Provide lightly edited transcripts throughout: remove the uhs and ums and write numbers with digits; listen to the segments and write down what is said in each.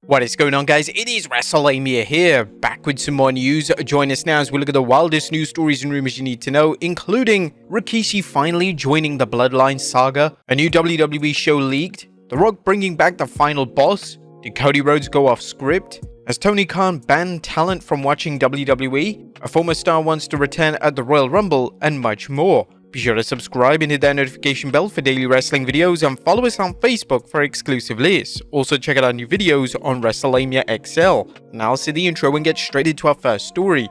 What is going on, guys? It is Wrestlelamia here, back with some more news. Join us now as we look at the wildest news stories and rumors you need to know, including Rikishi finally joining the Bloodline Saga, a new WWE show leaked, The Rock bringing back the final boss, did Cody Rhodes go off script, has Tony Khan banned talent from watching WWE, a former star wants to return at the Royal Rumble, and much more. Be sure to subscribe and hit that notification bell for daily wrestling videos and follow us on Facebook for exclusive lists. Also check out our new videos on Wrestlelamia XL. Now I'll see the intro and get straight into our first story.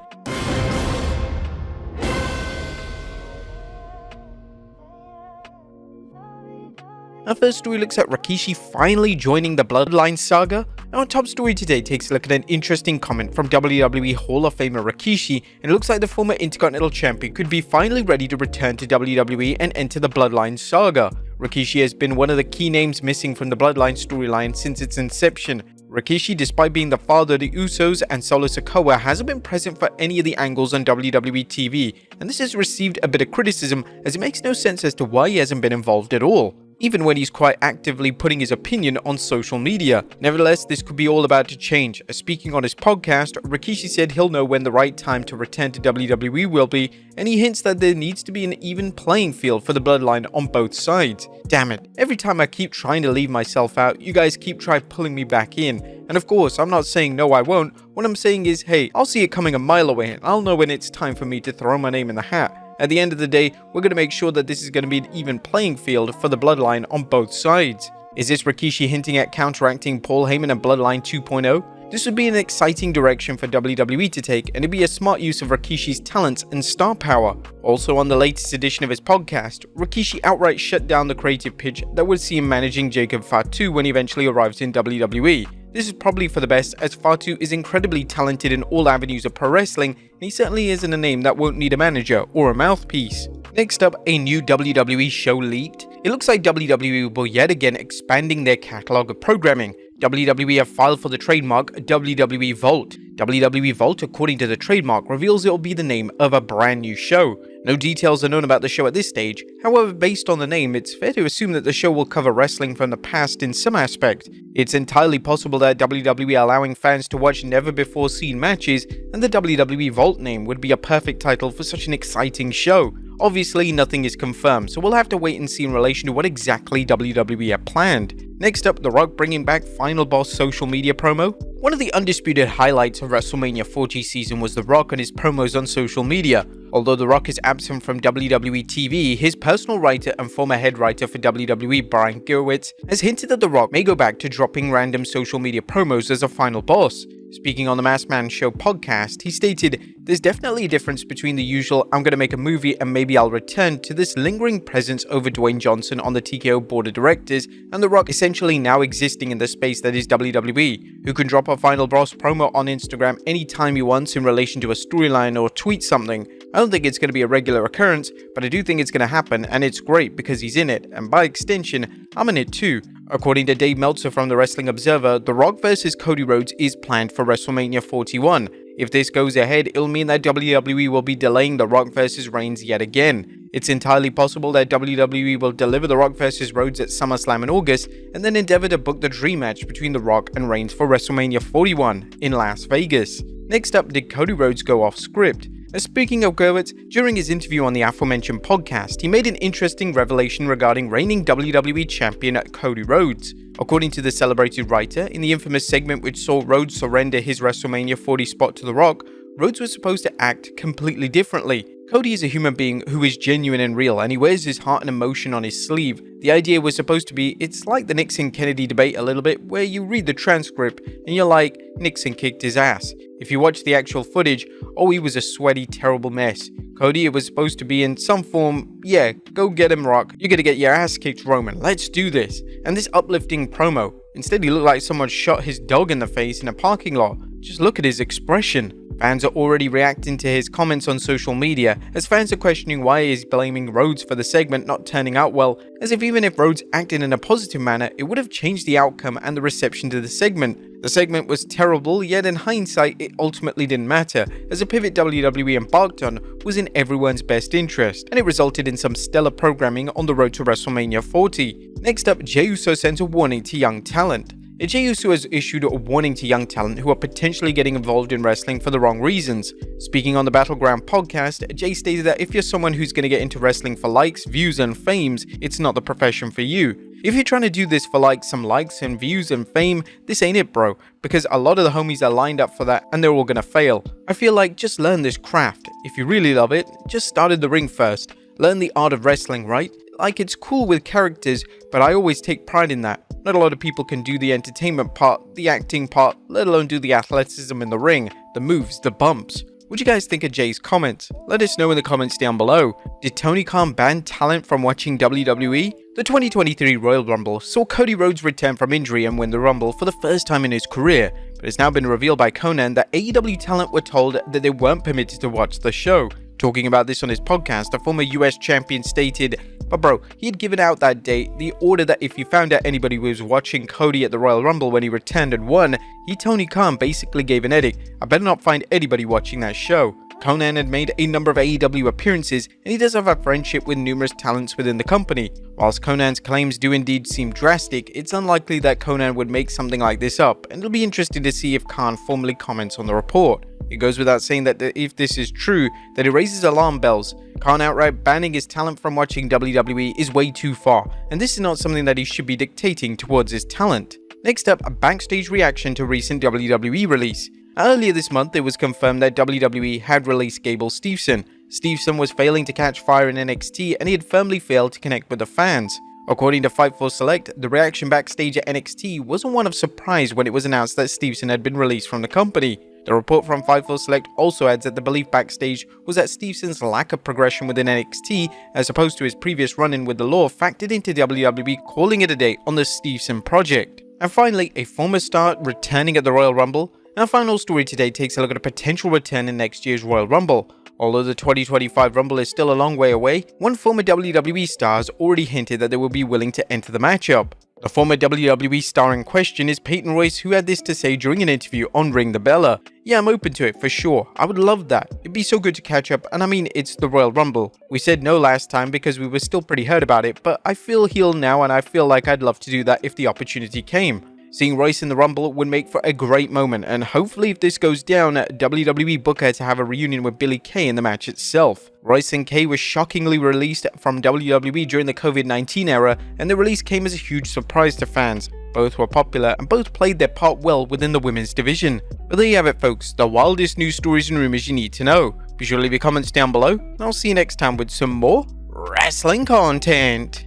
Our first story looks at Rikishi finally joining the Bloodline Saga. Our top story today takes a look at an interesting comment from WWE Hall of Famer Rikishi, and it looks like the former Intercontinental Champion could be finally ready to return to WWE and enter the Bloodline Saga. Rikishi has been one of the key names missing from the Bloodline storyline since its inception. Rikishi, despite being the father of the Usos and Solo Sikoa, hasn't been present for any of the angles on WWE TV, and this has received a bit of criticism as it makes no sense as to why he hasn't been involved at all, even when he's quite actively putting his opinion on social media. Nevertheless, this could be all about to change. Speaking on his podcast, Rikishi said he'll know when the right time to return to WWE will be, and he hints that there needs to be an even playing field for the Bloodline on both sides. Damn it, every time I keep trying to leave myself out, you guys keep pulling me back in. And of course, I'm not saying no I won't. What I'm saying is, hey, I'll see it coming a mile away and I'll know when it's time for me to throw my name in the hat. At the end of the day, we're going to make sure that this is going to be an even playing field for the Bloodline on both sides. Is this Rikishi hinting at counteracting Paul Heyman and Bloodline 2.0? This would be an exciting direction for WWE to take, and it'd be a smart use of Rikishi's talents and star power. Also, on the latest edition of his podcast, Rikishi outright shut down the creative pitch that would see him managing Jacob Fatu when he eventually arrives in WWE. This is probably for the best, as Fatu is incredibly talented in all avenues of pro wrestling, and he certainly isn't a name that won't need a manager or a mouthpiece. Next up, a new WWE show leaked. It looks like WWE will yet again expanding their catalogue of programming. WWE have filed for the trademark WWE Vault. WWE Vault, according to the trademark, reveals it will be the name of a brand new show. No details are known about the show at this stage. However, based on the name, it's fair to assume that the show will cover wrestling from the past in some aspect. It's entirely possible that WWE are allowing fans to watch never-before-seen matches, and the WWE Vault name would be a perfect title for such an exciting show. Obviously, nothing is confirmed, so we'll have to wait and see in relation to what exactly WWE have planned. Next up, The Rock bringing back Final Boss social media promo. One of the undisputed highlights of WrestleMania 40 season was The Rock and his promos on social media. Although The Rock is absent from WWE TV, his personal writer and former head writer for WWE, Brian Gewirtz, has hinted that The Rock may go back to dropping random social media promos as a final boss. Speaking on the Masked Man Show podcast, he stated, "There's definitely a difference between the usual 'I'm gonna make a movie and maybe I'll return' to this lingering presence over Dwayne Johnson on the TKO board of directors, and The Rock essentially now existing in the space that is WWE, who can drop a final boss promo on Instagram anytime he wants in relation to a storyline or tweet something. I don't think it's going to be a regular occurrence, but I do think it's going to happen, and it's great because he's in it, and by extension, I'm in it too." According to Dave Meltzer from the Wrestling Observer, The Rock vs Cody Rhodes is planned for WrestleMania 41. If this goes ahead, it'll mean that WWE will be delaying The Rock vs Reigns yet again. It's entirely possible that WWE will deliver The Rock vs Rhodes at SummerSlam in August, and then endeavor to book the dream match between The Rock and Reigns for WrestleMania 41 in Las Vegas. Next up, did Cody Rhodes go off script? Speaking of Gewirtz, during his interview on the aforementioned podcast, he made an interesting revelation regarding reigning WWE Champion Cody Rhodes. According to the celebrated writer, in the infamous segment which saw Rhodes surrender his WrestleMania 40 spot to The Rock, Rhodes was supposed to act completely differently. Cody is a human being who is genuine and real, and he wears his heart and emotion on his sleeve. The idea was supposed to be, it's like the Nixon-Kennedy debate a little bit, where you read the transcript and you're like, Nixon kicked his ass. If you watch the actual footage, oh, he was a sweaty, terrible mess. Cody, it was supposed to be in some form, yeah, go get him, Rock. You're gonna get your ass kicked, Roman. Let's do this. And this uplifting promo. Instead, he looked like someone shot his dog in the face in a parking lot. Just look at his expression. Fans are already reacting to his comments on social media, as fans are questioning why he is blaming Rhodes for the segment not turning out well, as if even if Rhodes acted in a positive manner, it would have changed the outcome and the reception to the segment. The segment was terrible, yet in hindsight, it ultimately didn't matter, as a pivot WWE embarked on was in everyone's best interest, and it resulted in some stellar programming on the road to WrestleMania 40. Next up, Jey Uso sends a warning to young talent. Jey Uso has issued a warning to young talent who are potentially getting involved in wrestling for the wrong reasons. Speaking on the Battleground podcast, Jey stated that if you're someone who's going to get into wrestling for likes, views, and fames, it's not the profession for you. If you're trying to do this for some likes and views and fame, this ain't it, bro, because a lot of the homies are lined up for that and they're all gonna fail. I feel like just learn this craft. If you really love it, just start in the ring first. Learn the art of wrestling, right? Like, it's cool with characters, but I always take pride in that. Not a lot of people can do the entertainment part, the acting part, let alone do the athleticism in the ring, the moves, the bumps. What do you guys think of Jey's comments? Let us know in the comments down below. Did Tony Khan ban talent from watching WWE? The 2023 Royal Rumble saw Cody Rhodes return from injury and win the Rumble for the first time in his career, but it's now been revealed by Conan that AEW talent were told that they weren't permitted to watch the show. Talking about this on his podcast, a former US champion stated, "But bro, he had given out that day the order that if you found out anybody was watching Cody at the Royal Rumble when he returned and won, Tony Khan basically gave an edict. I better not find anybody watching that show." Conan had made a number of AEW appearances, and he does have a friendship with numerous talents within the company. Whilst Conan's claims do indeed seem drastic, it's unlikely that Conan would make something like this up, and it'll be interesting to see if Khan formally comments on the report. It goes without saying that if this is true, that it raises alarm bells. Khan outright banning his talent from watching WWE is way too far, and this is not something that he should be dictating towards his talent. Next up, a backstage reaction to recent WWE release. Earlier this month, it was confirmed that WWE had released Gable Steveson. Steveson was failing to catch fire in NXT, and he had firmly failed to connect with the fans. According to Fightful Select, the reaction backstage at NXT wasn't one of surprise when it was announced that Steveson had been released from the company. The report from Fightful Select also adds that the belief backstage was that Steveson's lack of progression within NXT, as opposed to his previous run-in with the Law, factored into WWE calling it a day on the Steveson project. And finally, a former star returning at the Royal Rumble. Our final story today takes a look at a potential return in next year's Royal Rumble. Although the 2025 Rumble is still a long way away, one former WWE star has already hinted that they will be willing to enter the matchup. The former WWE star in question is Peyton Royce, who had this to say during an interview on Ring the Bella. "Yeah, I'm open to it for sure. I would love that. It'd be so good to catch up, and I mean, it's the Royal Rumble. We said no last time because we were still pretty hurt about it, but I feel healed now and I feel like I'd love to do that if the opportunity came." Seeing Royce in the Rumble would make for a great moment, and hopefully if this goes down, WWE book her to have a reunion with Billie Kay in the match itself. Royce and Kay were shockingly released from WWE during the COVID-19 era, and the release came as a huge surprise to fans. Both were popular, and both played their part well within the women's division. But there you have it, folks, the wildest news stories and rumors you need to know. Be sure to leave your comments down below, and I'll see you next time with some more wrestling content.